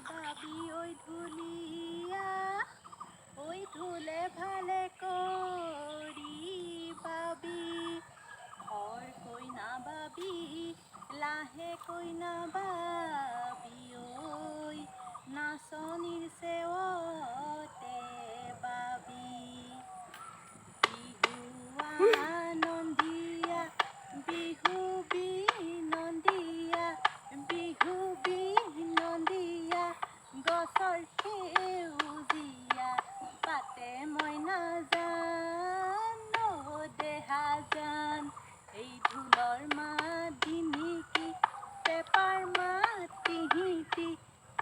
বাবি ওই ঢুলিয়া ওই ঢুলে ভালে কৰি বাবি ঘৰ কই না বাবি লাহে কই না বাবি ওই নাচনিৰ সেৱতে বাবি বিহু আনন্দিয়া বিহু বিনন্দিয়া বিহু বিনন্দিয়া গছৰ সেউজীয়া পাতে মই নাজান দেহা জান এই ঢোলৰ মাত ডিঙিকি পেপাৰ মাত টিহিটি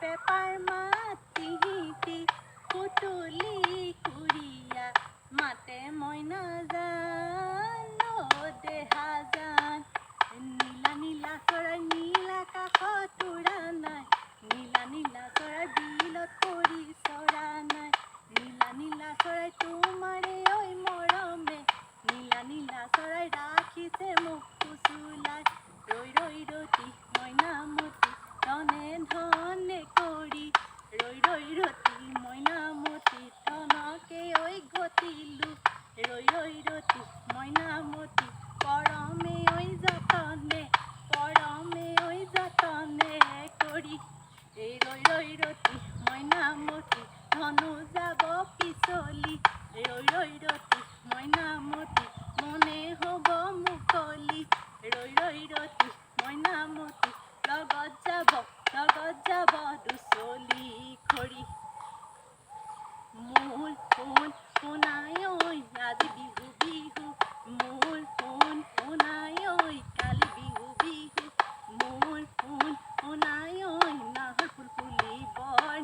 পেপাৰ মাত টিহিটি পুতুলি কুৰিয়া মাতে মই নাজান দেহা জান নীলা নীলা চৰাই নীল আকাশত উৰা নাই নীলা নীলা চৰাই বিলত পৰি চৰা নাই নীলা নীলা চৰাই তোমাৰে ঐ মৰমে নীলা নীলা চৰাই ৰাখিছে মোক ফুচুলাই ৰৈ ৰৈ ৰতি মইনামতি ধনে ধনে কৰি ৰৈ ৰৈ ৰতি মইনামতি ধনকে ঐ ঘটিলো ৰৈ ৰৈ ৰতি মইনামতি পৰমে ঐ যতনে কৰি এই ৰৈ ৰৈ ৰতি মইনামতি ধনু যাব পিছলি ৰৈ ৰৈ ৰতি মইনামতি মনে হ'ব মুকলি ৰৈ ৰৈ ৰতি মইনামতি লগত যাব দুচলি খৰি মোৰ সোণ সোণাই ঐ আজি বিহু বিহু মোৰ সোণ সোণাই ঐ কালি বিহু বিহু মোৰ সোণ সোণাই ঐ নাহৰ ফুল ফুলিবৰ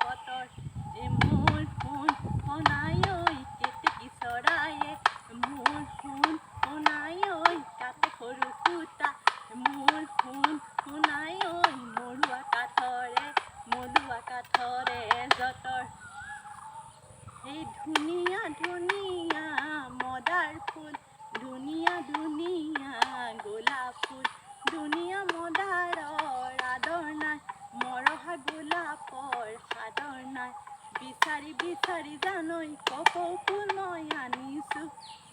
বতৰ মোৰ সোণ সোণাই ঐ কেতেকী চৰায়ে মোৰ সোণ সোণাই ঐ কাটে সৰু সূতা মোৰ সোণ সোণাই ঐ মৰুৱা কাঠৰে যতৰ এই ধুনীয়া ধুনীয়া মদাৰ ফুল ধুনীয়া ধুনীয়া গোলাপ ফুল ধুনীয়া মদাৰৰ আদৰ নাই মৰহা গোলাপৰ সাদৰ নাই বিচাৰি বিচাৰি জানৈ কপৌ ফুল মই আনিছোঁ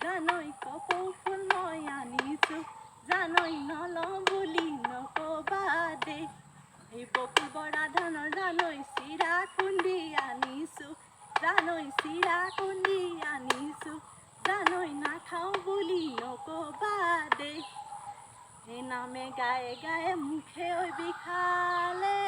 জানৈ কপৌ ফুল মই আনিছোঁ জানৈ নলওঁ বুলি নকবা দেই এই বকুল বৰা ধানৰ জানৈ চিৰা খুন্দি আনিছোঁ জানৈ চিৰা খুন্দি আনিছোঁ জানৈ নাখাওঁ বুলি নকবা দেই এই নামে গায়ে গায়ে মুখে ঐ বিষালে